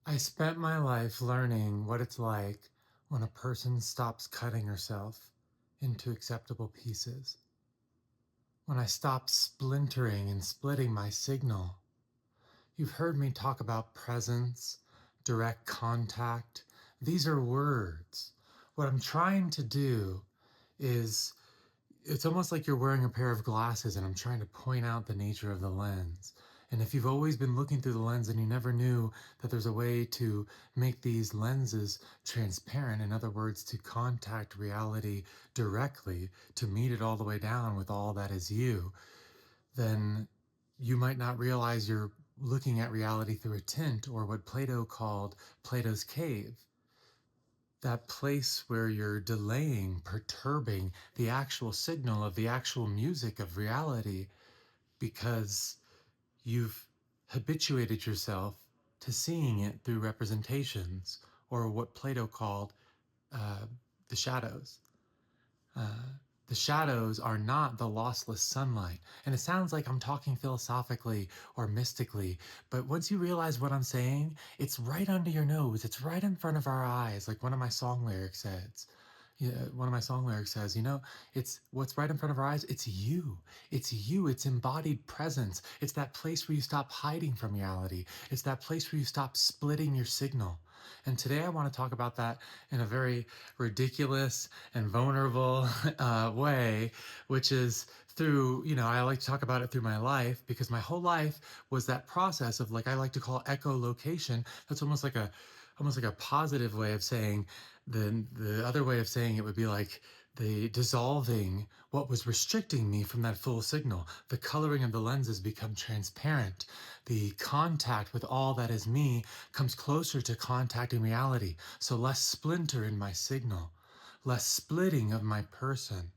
I spent my life learning what it's like when a person stops cutting herself into acceptable pieces. When I stop splintering and splitting my signal. You've heard me talk about presence, direct contact. These are words. What I'm trying to do is it's almost like you're wearing a pair of glasses and I'm trying to point out the nature of the lens. And if you've always been looking through the lens and you never knew that there's a way to make these lenses transparent, in other words, to contact reality directly, to meet it all the way down with all that is you, then you might not realize you're looking at reality through a tint, or what Plato called Plato's cave. That place where you're delaying, perturbing the actual signal of the actual music of reality because you've habituated yourself to seeing it through representations, or what Plato called uh, the shadows. Uh, the shadows are not the lossless sunlight. And it sounds like I'm talking philosophically or mystically, but once you realize what I'm saying, it's right under your nose. It's right in front of our eyes, like one of my song lyrics says. Yeah, one of my song lyrics says, it's what's right in front of our eyes. It's you. It's you. It's embodied presence. It's that place where you stop hiding from reality. It's that place where you stop splitting your signal. And today I want to talk about that in a very ridiculous and vulnerable way, which is through, I like to talk about it through my life, because my whole life was that process of, like, I like to call echolocation. That's almost like a positive way of saying. The other way of saying it would be like the dissolving what was restricting me from that full signal. The coloring of the lenses become transparent. The contact with all that is me comes closer to contacting reality. So less splinter in my signal, less splitting of my person.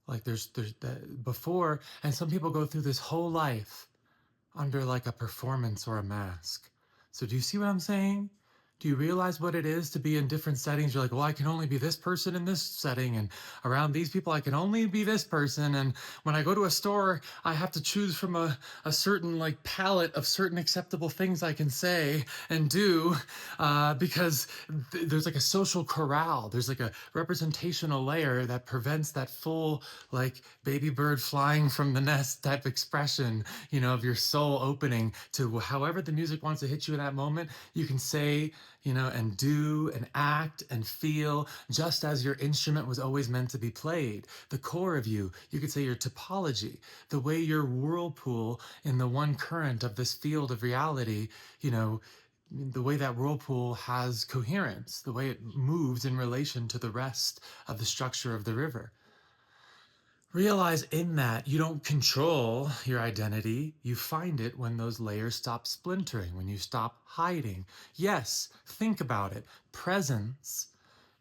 Like there's that before, and some people go through this whole life under like a performance or a mask. So do you see what I'm saying? Do you realize what it is to be in different settings? You're like, well, I can only be this person in this setting, and around these people, I can only be this person. And when I go to a store, I have to choose from a certain like palette of certain acceptable things I can say and do, because there's like a social corral. There's like a representational layer that prevents that full like baby bird flying from the nest type expression, of your soul opening to however the music wants to hit you in that moment. You can say, and do and act and feel just as your instrument was always meant to be played. The core of you could say your topology, the way your whirlpool in the one current of this field of reality, the way that whirlpool has coherence, the way it moves in relation to the rest of the structure of the river. Realize in that you don't control your identity. You find it when those layers stop splintering, when you stop hiding. Yes, think about it. Presence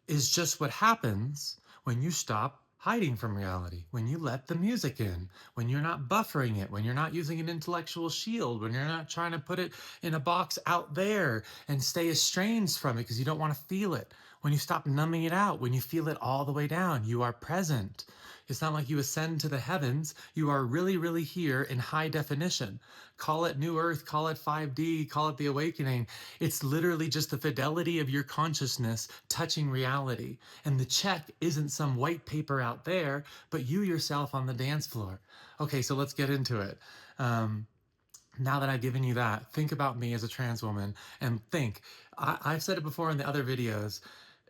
is just what happens when you stop hiding from reality, when you let the music in, when you're not buffering it, when you're not using an intellectual shield, when you're not trying to put it in a box out there and stay estranged from it because you don't want to feel it. When you stop numbing it out, when you feel it all the way down, you are present. It's not like you ascend to the heavens. You are really, really here in high definition. Call it New Earth, call it 5D, call it the awakening. It's literally just the fidelity of your consciousness touching reality. And the check isn't some white paper out there, but you yourself on the dance floor. Okay, so let's get into it. Now that I've given you that, think about me as a trans woman and think. I've said it before in the other videos.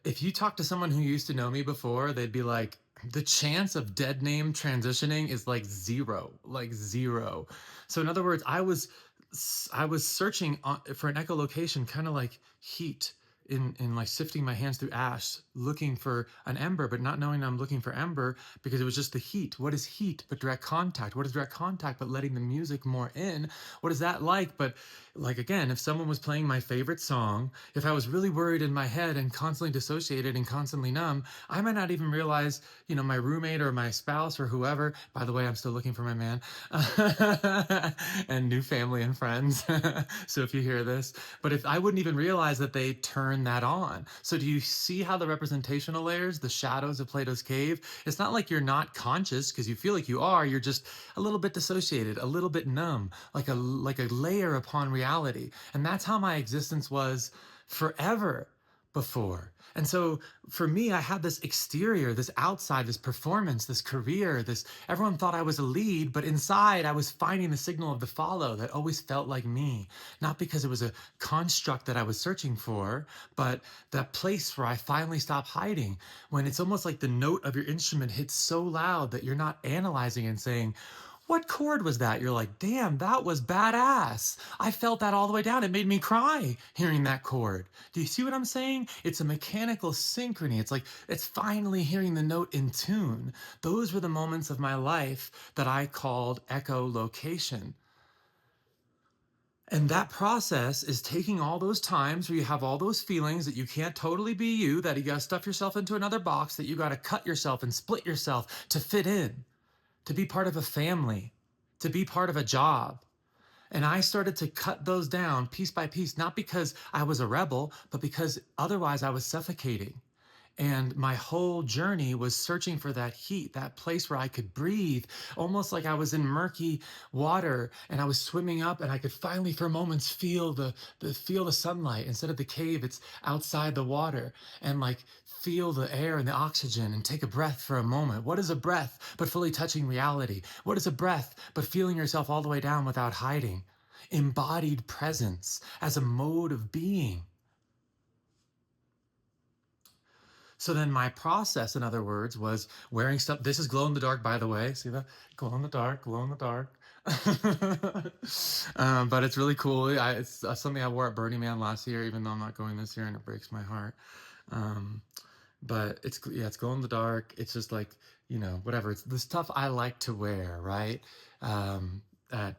If you talk to someone who used to know me before, they'd be like, the chance of dead name transitioning is like zero, like zero. So in other words, I was searching for an echolocation, kind of like heat in like sifting my hands through ash, looking for an ember, but not knowing I'm looking for ember because it was just the heat. What is heat but direct contact? What is direct contact but letting the music more in? What is that like? But like, again, if someone was playing my favorite song, if I was really worried in my head and constantly dissociated and constantly numb, I might not even realize, my roommate or my spouse or whoever, by the way, I'm still looking for my man, and new family and friends. So if you hear this, but if I wouldn't even realize that they turned turn that on. So do you see how the representational layers, the shadows of Plato's cave, it's not like you're not conscious because you feel like you are, you're just a little bit dissociated, a little bit numb, like a layer upon reality. And that's how my existence was forever before. And so for me, I had this exterior, this outside, this performance, this career, this everyone thought I was a lead, but inside I was finding the signal of the follow that always felt like me. Not because it was a construct that I was searching for, but that place where I finally stop hiding. When it's almost like the note of your instrument hits so loud that you're not analyzing and saying, what chord was that? You're like, damn, that was badass. I felt that all the way down. It made me cry hearing that chord. Do you see what I'm saying? It's a mechanical synchrony. It's like, it's finally hearing the note in tune. Those were the moments of my life that I called echolocation. And that process is taking all those times where you have all those feelings that you can't totally be you, that you got to stuff yourself into another box, that you got to cut yourself and split yourself to fit in, to be part of a family, to be part of a job. And I started to cut those down piece by piece, not because I was a rebel, but because otherwise I was suffocating. And my whole journey was searching for that heat, that place where I could breathe, almost like I was in murky water and I was swimming up and I could finally for moments feel the sunlight. Instead of the cave, it's outside the water, and like feel the air and the oxygen and take a breath for a moment. What is a breath but fully touching reality? What is a breath but feeling yourself all the way down without hiding? Embodied presence as a mode of being. So then my process, in other words, was wearing stuff. This is glow in the dark, by the way. See that? Glow in the dark, glow in the dark. But it's really cool. It's something I wore at Burning Man last year, even though I'm not going this year, and it breaks my heart. Um, but it's glow in the dark. It's just like, whatever. It's the stuff I like to wear, right? That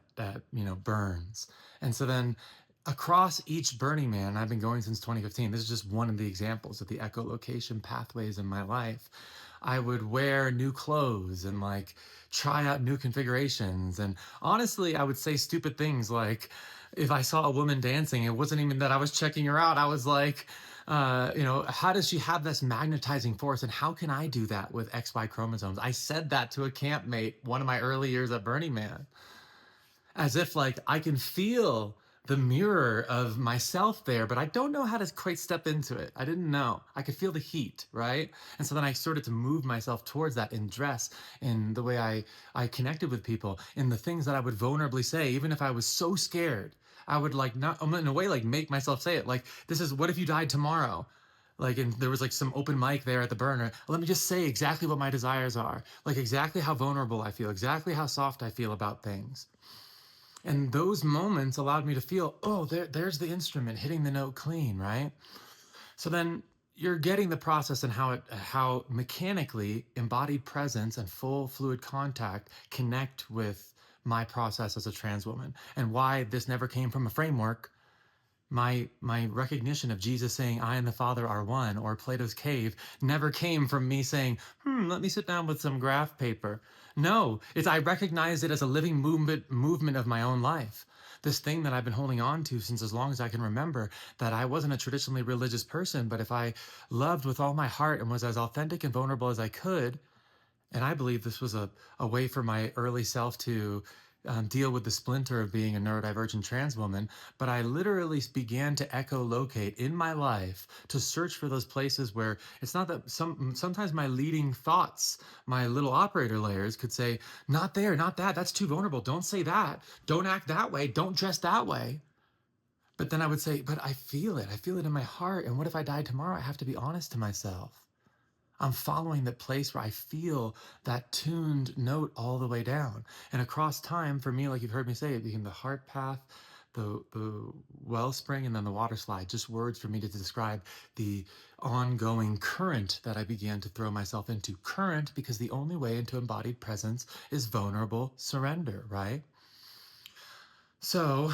burns. And so then across each Burning Man, I've been going since 2015. This is just one of the examples of the echolocation pathways in my life. I would wear new clothes and like try out new configurations. And honestly, I would say stupid things like, if I saw a woman dancing, it wasn't even that I was checking her out. I was like, how does she have this magnetizing force, and how can I do that with XY chromosomes? I said that to a campmate one of my early years at Burning Man, as if like I can feel the mirror of myself there, but I don't know how to quite step into it. I didn't know. I could feel the heat, right? And so then I started to move myself towards that in dress, in the way I connected with people, in the things that I would vulnerably say, even if I was so scared. I would like not, in a way, like make myself say it. Like, this is, what if you died tomorrow? Like, and there was like some open mic there at the burner. Let me just say exactly what my desires are. Like exactly how vulnerable I feel, exactly how soft I feel about things. And those moments allowed me to feel, oh, there's the instrument hitting the note clean, right? So then you're getting the process and how mechanically embodied presence and full fluid contact connect with my process as a trans woman, and why this never came from a framework. My recognition of Jesus saying, I and the Father are one, or Plato's cave, never came from me saying, let me sit down with some graph paper. No, I recognize it as a living movement of my own life. This thing that I've been holding on to since as long as I can remember, that I wasn't a traditionally religious person, but if I loved with all my heart and was as authentic and vulnerable as I could, and I believe this was a way for my early self to deal with the splinter of being a neurodivergent trans woman, but I literally began to echolocate in my life to search for those places where it's not that sometimes my leading thoughts, my little operator layers could say, not there, not that, that's too vulnerable, don't say that, don't act that way, don't dress that way. But then I would say, but I feel it in my heart, and what if I died tomorrow? I have to be honest to myself. I'm following that place where I feel that tuned note all the way down. And across time, for me, like you've heard me say, it became the heart path, the wellspring, and then the water slide. Just words for me to describe the ongoing current that I began to throw myself into. Current, because the only way into embodied presence is vulnerable surrender, right? So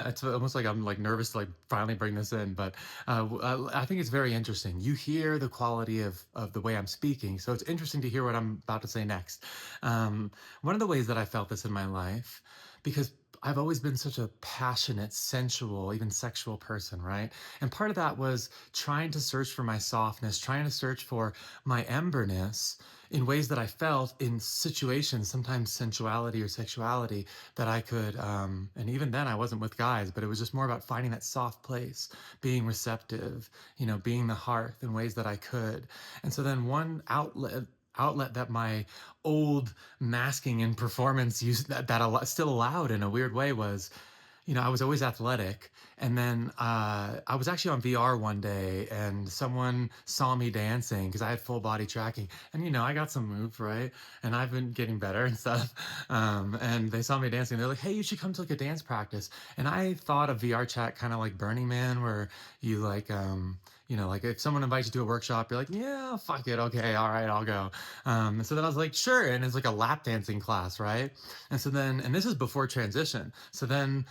it's almost like I'm like nervous to like finally bring this in, but I think it's very interesting. You hear the quality of the way I'm speaking, so it's interesting to hear what I'm about to say next. One of the ways that I felt this in my life, because I've always been such a passionate, sensual, even sexual person, right? And part of that was trying to search for my softness, trying to search for my emberness in ways that I felt in situations, sometimes sensuality or sexuality, that I could, and even then I wasn't with guys, but it was just more about finding that soft place, being receptive, being the hearth in ways that I could. And so then one outlet that my old masking and performance used that still allowed in a weird way was, I was always athletic. And then I was actually on VR one day and someone saw me dancing because I had full body tracking. And, I got some moves, right? And I've been getting better and stuff. And they saw me dancing. They're like, hey, you should come to like a dance practice. And I thought of VR chat kind of like Burning Man, where you like, like if someone invites you to a workshop, you're like, yeah, fuck it. Okay. All right. I'll go. So then I was like, sure. And it's like a lap dancing class, right? And so then, and this is before transition. So then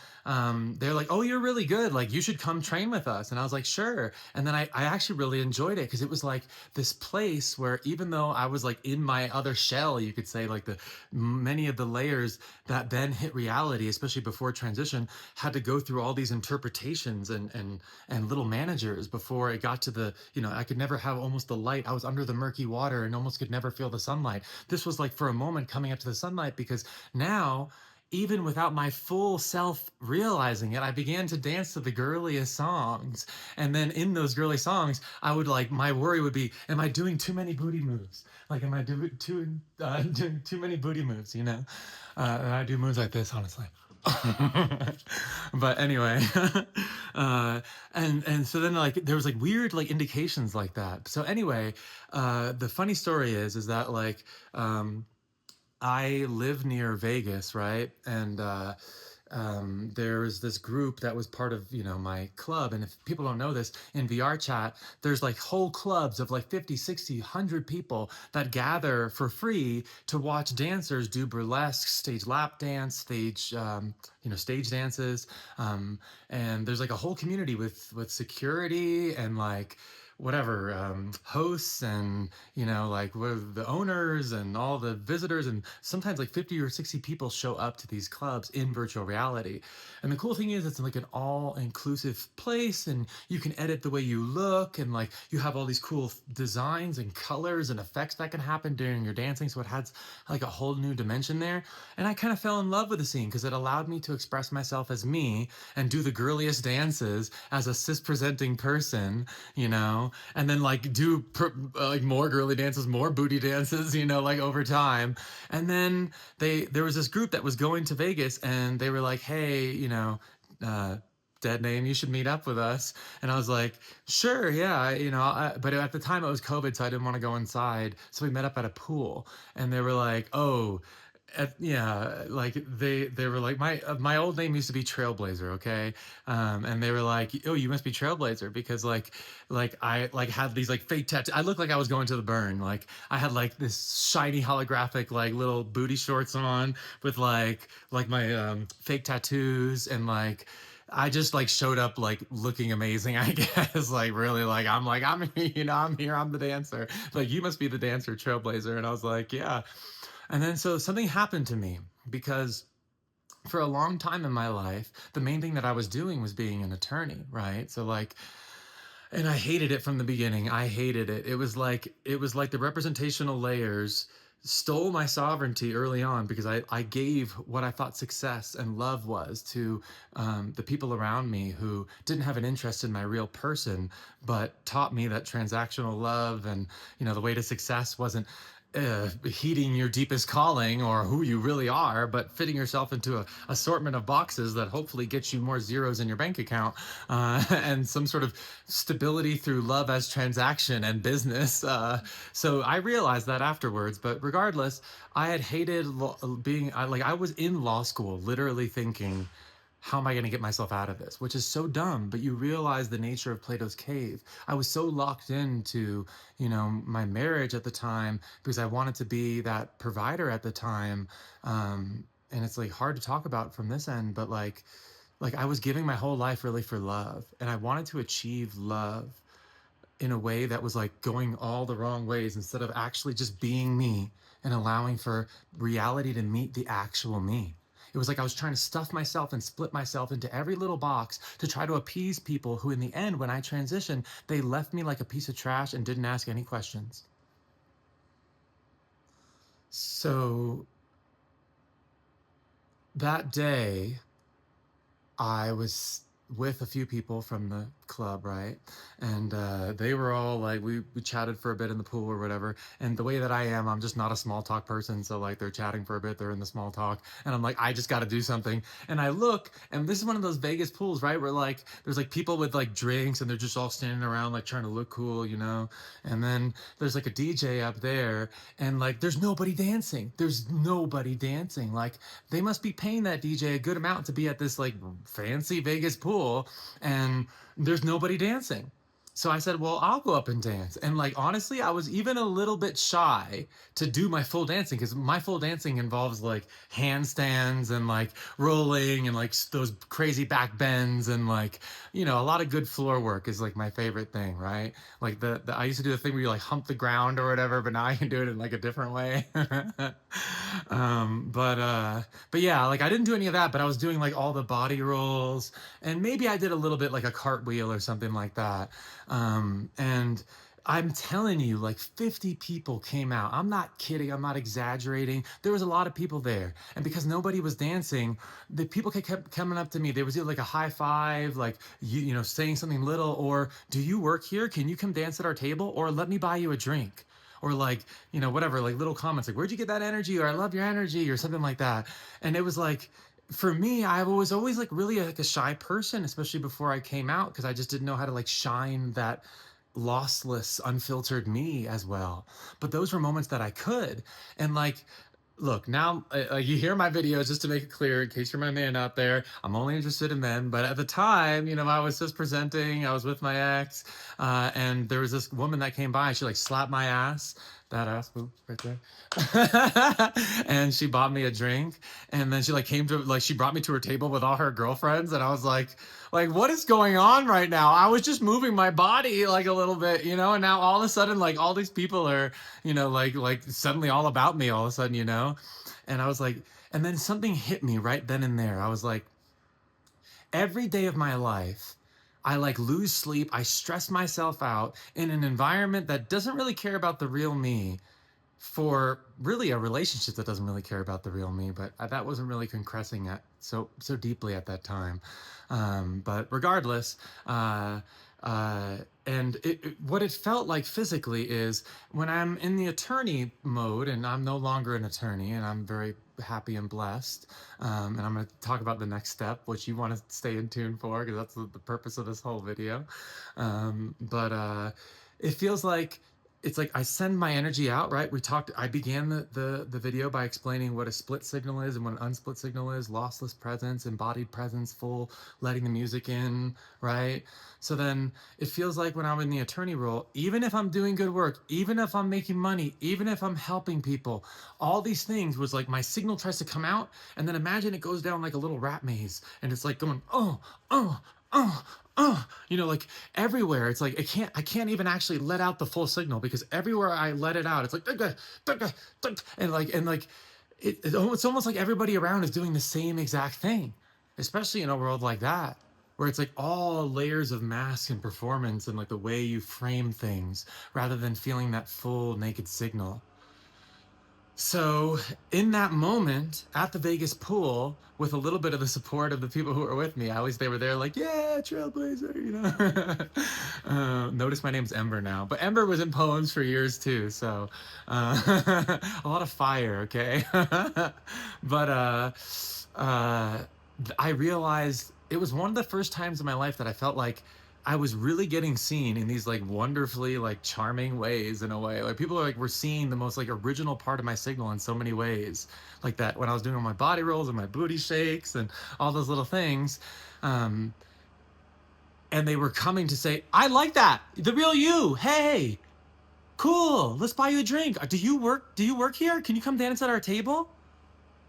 they're like, oh, you're really good. Like, you should come train with us. And I was like, sure. And then I actually really enjoyed it because it was like this place where even though I was like in my other shell, you could say, like the many of the layers that then hit reality, especially before transition, had to go through all these interpretations and little managers before it got to the, I could never have almost the light. I was under the murky water and almost could never feel the sunlight. This was like for a moment coming up to the sunlight because now, even without my full self realizing it, I began to dance to the girliest songs. And then in those girly songs, I would like, my worry would be, am I doing too many booty moves? Like, am I doing too many booty moves, And I do moves like this, honestly. But anyway, uh, and so then like there was like weird like indications like that. So anyway, the funny story is that like I live near Vegas, right? And there was this group that was part of, my club. And if people don't know this, in VR chat, there's like whole clubs of like 50, 60, 100 people that gather for free to watch dancers do burlesque, stage lap dance, stage dances. And there's like a whole community with security and like whatever hosts and like the owners and all the visitors, and sometimes like 50 or 60 people show up to these clubs in virtual reality. And the cool thing is it's like an all-inclusive place, and you can edit the way you look, and like you have all these cool designs and colors and effects that can happen during your dancing, so it has like a whole new dimension there. And I kind of fell in love with the scene because it allowed me to express myself as me and do the girliest dances as a cis presenting person, and then like do like more girly dances, more booty dances, like over time. And then there was this group that was going to Vegas, and they were like, hey, uh, dead name, you should meet up with us. And I was like, sure, yeah, but at the time it was COVID, so I didn't want to go inside. So we met up at a pool, and they were like, oh, yeah, like they were like, my old name used to be Trailblazer, okay, and they were like, oh, you must be Trailblazer because like I like had these like fake tattoos. I looked like I was going to the burn. Like I had like this shiny holographic like little booty shorts on with like my fake tattoos, and like I just like showed up like looking amazing, I guess. Like really, like I'm I'm here, I'm the dancer. Like you must be the dancer, Trailblazer. And I was like, yeah. And then so something happened to me because for a long time in my life, the main thing that I was doing was being an attorney, right? So like, and I hated it from the beginning. I hated it. It was like the representational layers stole my sovereignty early on because I gave what I thought success and love was to the people around me who didn't have an interest in my real person, but taught me that transactional love and the way to success wasn't heeding your deepest calling or who you really are, but fitting yourself into a assortment of boxes that hopefully gets you more zeros in your bank account, and some sort of stability through love as transaction and business. So I realized that afterwards, but regardless, I had hated I was in law school literally thinking, how am I going to get myself out of this? Which is so dumb, but you realize the nature of Plato's cave. I was so locked into, my marriage at the time because I wanted to be that provider at the time. And it's like hard to talk about from this end, but like I was giving my whole life really for love, and I wanted to achieve love in a way that was like going all the wrong ways instead of actually just being me and allowing for reality to meet the actual me. It was like I was trying to stuff myself and split myself into every little box to try to appease people who, in the end, when I transitioned, they left me like a piece of trash and didn't ask any questions. So that day, I was with a few people from the club, right? And they were all like, we chatted for a bit in the pool or whatever. And the way that I am, I'm just not a small talk person. So like they're chatting for a bit, they're in the small talk. And I'm like, I just got to do something. And I look, and this is one of those Vegas pools, right? Where like, there's like people with like drinks and they're just all standing around like trying to look cool, you know? And then there's like a DJ up there and like, there's nobody dancing. There's nobody dancing. Like they must be paying that DJ a good amount to be at this like fancy Vegas pool and there's nobody dancing. So I said, well, I'll go up and dance. And like, honestly, I was even a little bit shy to do my full dancing because my full dancing involves like handstands and like rolling and like those crazy back bends and like, you know, a lot of good floor work is like my favorite thing, right? Like I used to do the thing where you like hump the ground or whatever, but now I can do it in like a different way. But yeah, like I didn't do any of that, but I was doing like all the body rolls and maybe I did a little bit like a cartwheel or something like that. And I'm telling you, like 50 people came out. I'm not kidding. I'm not exaggerating. There was a lot of people there. And because nobody was dancing, the people kept coming up to me. There was either like a high five, like, you know, saying something little, or do you work here? Can you come dance at our table? Or let me buy you a drink. Or like, you know, whatever, like little comments like, where'd you get that energy? Or I love your energy or something like that. And it was like, for me, I was always like really like a shy person, especially before I came out, because I just didn't know how to like shine that lossless, unfiltered me as well. But those were moments that I could. And like, look, now you hear my videos, just to make it clear, in case you're my man out there, I'm only interested in men. But at the time, you know, I was just presenting, I was with my ex, and there was this woman that came by, and she like slapped my ass. That ass move right there. And she bought me a drink. And then she like came to like she brought me to her table with all her girlfriends. And I was like, what is going on right now? I was just moving my body like a little bit, you know, and now all of a sudden, like all these people are, you know, like suddenly all about me all of a sudden, you know? And I was like, and then something hit me right then and there. I was like, every day of my life, I like lose sleep. I stress myself out in an environment that doesn't really care about the real me for really a relationship that doesn't really care about the real me, but that wasn't really concressing at so deeply at that time. But regardless, and what it felt like physically is when I'm in the attorney mode, and I'm no longer an attorney, and I'm very happy and blessed. And I'm going to talk about the next step, which you want to stay in tune for, because that's the purpose of this whole video. But it feels like it's like I send my energy out, right? I began the video by explaining what a split signal is and what an unsplit signal is, lossless presence, embodied presence, full letting the music in, right? So then it feels like when I'm in the attorney role, even if I'm doing good work, even if I'm making money, even if I'm helping people, all these things was like my signal tries to come out, and then imagine it goes down like a little rat maze, and it's like going, oh, oh, oh, you know, like everywhere. It's like I can't even actually let out the full signal because everywhere I let it out, it's like and like it's almost like everybody around is doing the same exact thing, especially in a world like that where it's like all layers of mask and performance and like the way you frame things rather than feeling that full naked signal. So, in that moment at the Vegas pool, with a little bit of the support of the people who were with me, at least they were there, like, yeah, Trailblazer, you know. Notice my name's Ember now, but Ember was in poems for years too, so a lot of fire, okay. But I realized it was one of the first times in my life that I felt like I was really getting seen in these like wonderfully like charming ways in a way. Like people are like were seeing the most like original part of my signal in so many ways. Like that when I was doing all my body rolls and my booty shakes and all those little things. Um, and they were coming to say, I like that. The real you. Hey, cool. Let's buy you a drink. Do you work here? Can you come dance at our table?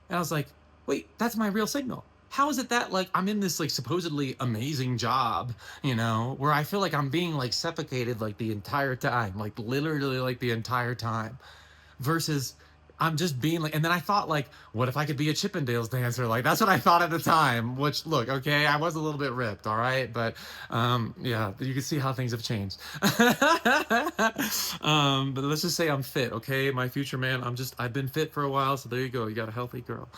And I was like, wait, that's my real signal. How is it that like I'm in this like supposedly amazing job, you know, where I feel like I'm being like suffocated like the entire time, like literally like the entire time, versus I'm just being like, and then I thought like, what if I could be a Chippendales dancer? Like that's what I thought at the time. Which look, okay, I was a little bit ripped, all right, but yeah, you can see how things have changed. But let's just say I'm fit, okay, my future man. I've been fit for a while, so there you go. You got a healthy girl.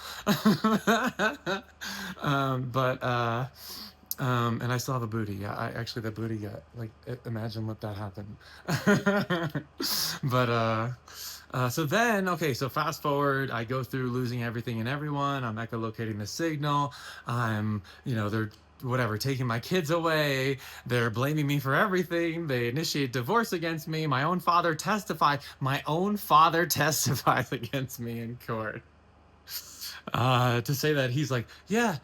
But and I still have a booty. Yeah, I actually the booty got like imagine what that happened. But so then, okay, so fast forward, I go through losing everything and everyone. I'm echolocating the signal. They're whatever, taking my kids away. They're blaming me for everything. They initiate divorce against me. My own father testified. My own father testifies against me in court. To say that he's like, yeah,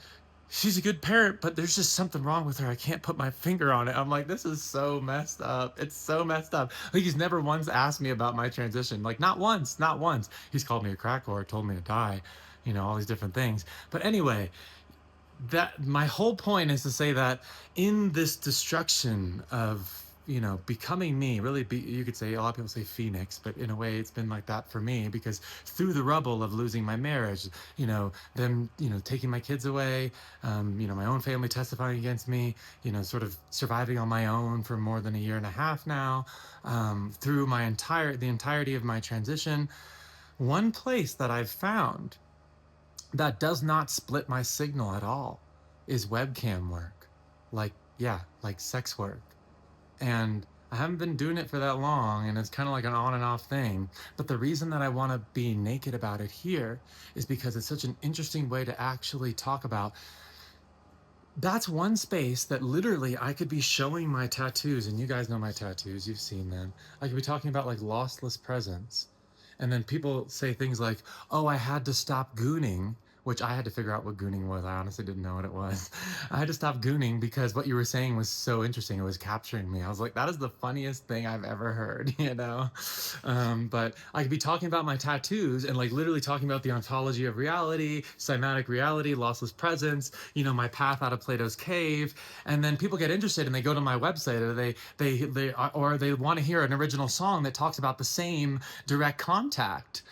she's a good parent, but there's just something wrong with her. I can't put my finger on it. I'm like, this is so messed up. It's so messed up. Like, he's never once asked me about my transition. Like, not once, not once. He's called me a crack whore, told me to die, all these different things. But anyway, that my whole point is to say that in this destruction of becoming me, really you could say, a lot of people say phoenix, but in a way it's been like that for me, because through the rubble of losing my marriage, them taking my kids away, my own family testifying against me, sort of surviving on my own for more than a year and a half now, through the entirety of my transition, one place that I've found that does not split my signal at all is webcam work. Like, yeah, like sex work. And I haven't been doing it for that long, and it's kind of like an on and off thing. But the reason that I want to be naked about it here is because it's such an interesting way to actually talk about. That's one space that literally I could be showing my tattoos, and you guys know my tattoos, you've seen them. I could be talking about like lossless presence. And then people say things like, oh, I had to stop gooning, which I had to figure out what gooning was. I honestly didn't know what it was. I had to stop gooning because what you were saying was so interesting. It was capturing me. I was like, that is the funniest thing I've ever heard, But I could be talking about my tattoos and like literally talking about the ontology of reality, cymatic reality, lossless presence, my path out of Plato's cave. And then people get interested and they go to my website, or they want to hear an original song that talks about the same direct contact,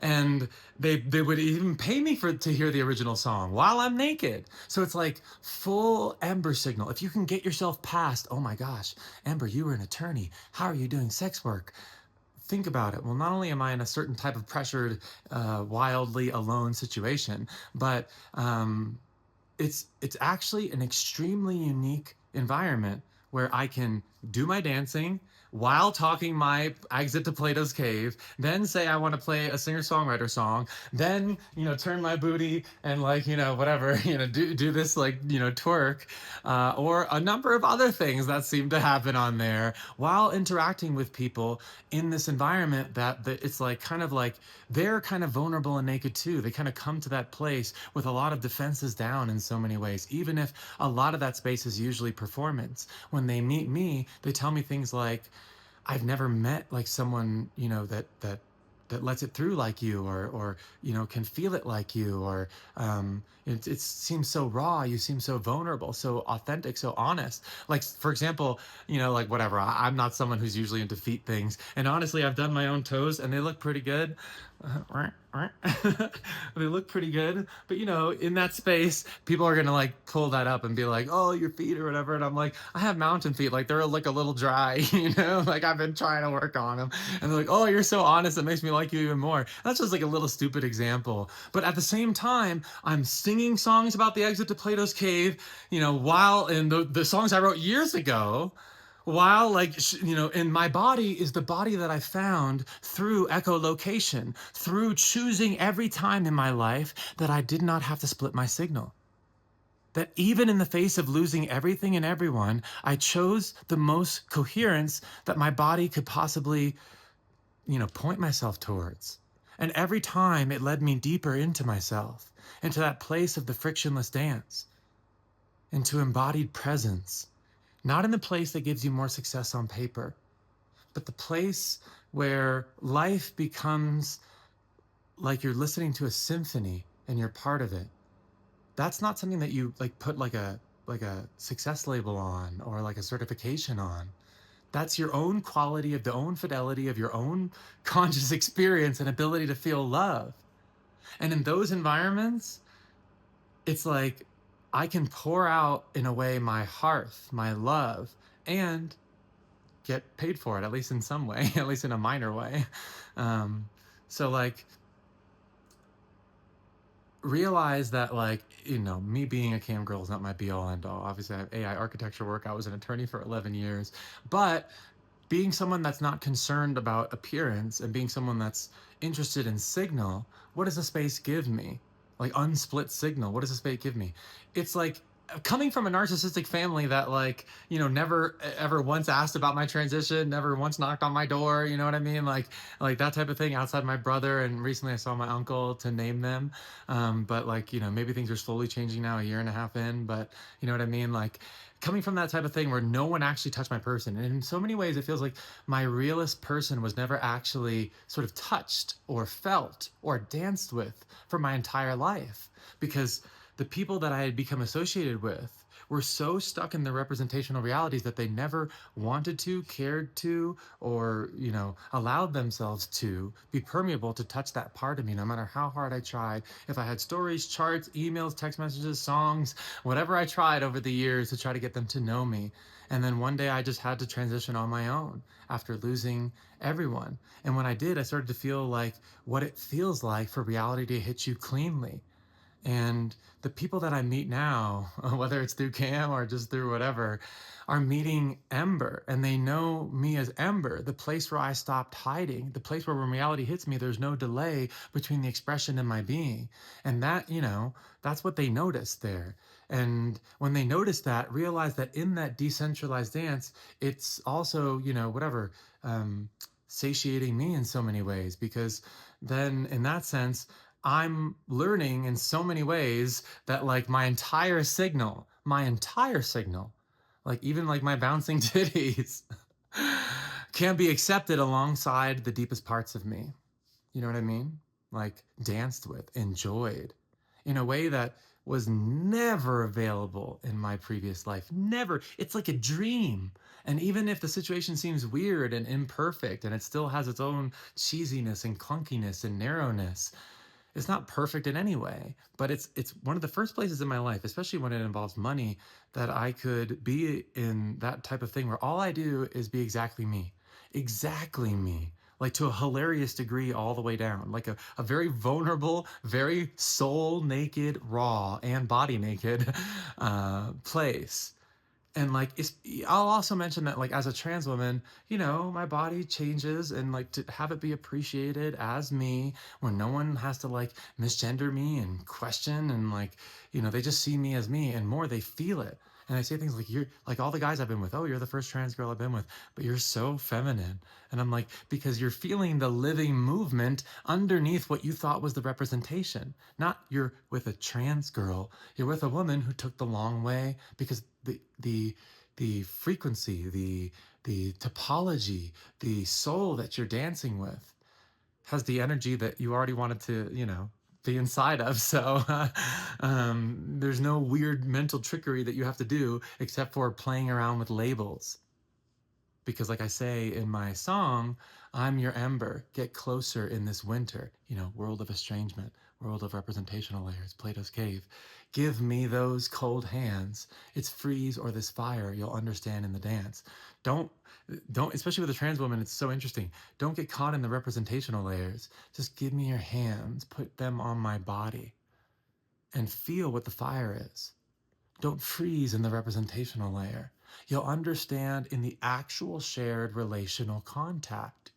and they would even pay me to hear the original song while I'm naked. So it's like full Amber signal. If you can get yourself past, oh my gosh, Amber, you were an attorney, how are you doing sex work? Think about it. Well, not only am I in a certain type of pressured, wildly alone situation, but it's actually an extremely unique environment where I can do my dancing while talking my exit to Plato's cave, then say I want to play a singer-songwriter song, then turn my booty and like whatever do this like twerk, or a number of other things that seem to happen on there while interacting with people in this environment that it's like kind of like they're kind of vulnerable and naked too. They kind of come to that place with a lot of defenses down in so many ways, even if a lot of that space is usually performance. When they meet me, they tell me things like, I've never met like someone, that lets it through like you, or can feel it like you, or it seems so raw, you seem so vulnerable, so authentic, so honest. Like, for example, like whatever, I'm not someone who's usually into feet things, and honestly I've done my own toes and they look pretty good. They look pretty good, but in that space people are gonna like pull that up and be like, oh, your feet or whatever, and I'm like, I have mountain feet, like they're like a little dry, like I've been trying to work on them, and they're like, oh, you're so honest, it makes me like you even more. That's just like a little stupid example, but at the same time I'm singing songs about the exit to Plato's cave, while in the songs I wrote years ago, while like and my body is the body that I found through echolocation, through choosing every time in my life that I did not have to split my signal, that even in the face of losing everything and everyone, I chose the most coherence that my body could possibly point myself towards. And every time it led me deeper into myself, into that place of the frictionless dance, into embodied presence. Not in the place that gives you more success on paper, but the place where life becomes like you're listening to a symphony and you're part of it. That's not something that you like put like a success label on or like a certification on. That's your own quality of the own fidelity of your own conscious experience and ability to feel love. And in those environments, it's like I can pour out in a way my hearth, my love, and get paid for it, at least in some way, at least in a minor way. Um, so like realize that like, me being a cam girl is not my be all end all. Obviously I have AI architecture work. I was an attorney for 11 years, but being someone that's not concerned about appearance and being someone that's interested in signal, what does the space give me? Like unsplit signal, what does the space give me? It's like coming from a narcissistic family that like, never ever once asked about my transition, never once knocked on my door, you know what I mean? Like that type of thing outside my brother. And recently I saw my uncle, to name them. But like, maybe things are slowly changing now, a year and a half in, but you know what I mean? Like coming from that type of thing where no one actually touched my person. And in so many ways, it feels like my realist person was never actually sort of touched or felt or danced with for my entire life. Because the people that I had become associated with were so stuck in their representational realities that they never wanted to, cared to, or, allowed themselves to be permeable to touch that part of me, no matter how hard I tried. If I had stories, charts, emails, text messages, songs, whatever I tried over the years to try to get them to know me. And then one day I just had to transition on my own after losing everyone. And when I did, I started to feel like what it feels like for reality to hit you cleanly. And the people that I meet now, whether it's through Cam or just through whatever, are meeting Ember, and they know me as Ember, the place where I stopped hiding, the place where when reality hits me, there's no delay between the expression and my being. And that, that's what they noticed there. And when they noticed that, realize that in that decentralized dance, it's also, whatever, satiating me in so many ways, because then in that sense, I'm learning in so many ways that like my entire signal, like even like my bouncing titties, can be accepted alongside the deepest parts of me. You know what I mean? Like danced with, enjoyed in a way that was never available in my previous life. Never. It's like a dream. And even if the situation seems weird and imperfect and it still has its own cheesiness and clunkiness and narrowness, it's not perfect in any way, but it's one of the first places in my life, especially when it involves money, that I could be in that type of thing where all I do is be exactly me. Exactly me. Like to a hilarious degree all the way down. Like a very vulnerable, very soul naked, raw, and body naked place. And like I'll also mention that like as a trans woman, my body changes, and like to have it be appreciated as me when no one has to like misgender me and question, and like they just see me as me, and more they feel it. And I say things like, you're like all the guys I've been with, oh, you're the first trans girl I've been with, but you're so feminine. And I'm like, because you're feeling the living movement underneath what you thought was the representation. Not you're with a trans girl, you're with a woman who took the long way, because the frequency, the topology, the soul that you're dancing with has the energy that you already wanted to, be inside of. So there's no weird mental trickery that you have to do except for playing around with labels. Because like I say in my song, I'm your ember, get closer in this winter, world of estrangement, world of representational layers, Plato's cave. Give me those cold hands. It's freeze or this fire, you'll understand in the dance. Don't, don't, especially with a trans woman, it's so interesting. Don't get caught in the representational layers. Just give me your hands, put them on my body, and feel what the fire is. Don't freeze in the representational layer. You'll understand in the actual shared relational contact.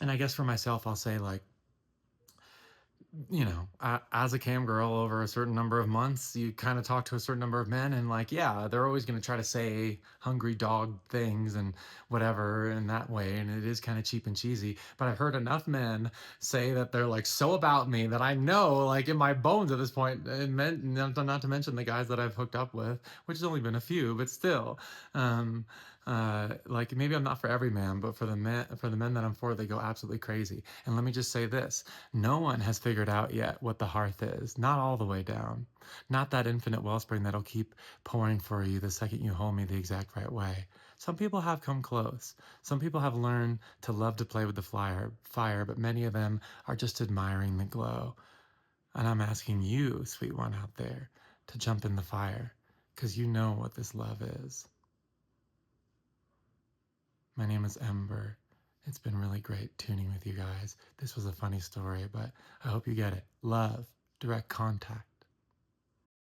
And I guess for myself, I'll say like, as a cam girl over a certain number of months, you kind of talk to a certain number of men, and like, yeah, they're always going to try to say hungry dog things and whatever in that way. And it is kind of cheap and cheesy. But I've heard enough men say that they're like so about me that I know, like in my bones at this point, and not to mention the guys that I've hooked up with, which has only been a few, but still, Like maybe I'm not for every man, but for the men that I'm for, they go absolutely crazy. And let me just say this: no one has figured out yet what the hearth is. Not all the way down. Not that infinite wellspring that'll keep pouring for you the second you hold me the exact right way. Some people have come close. Some people have learned to love to play with the fire, but many of them are just admiring the glow. And I'm asking you, sweet one out there, to jump in the fire, because you know what this love is. My name is Ember. It's been really great tuning with you guys. This was a funny story, but I hope you get it. Love, direct contact.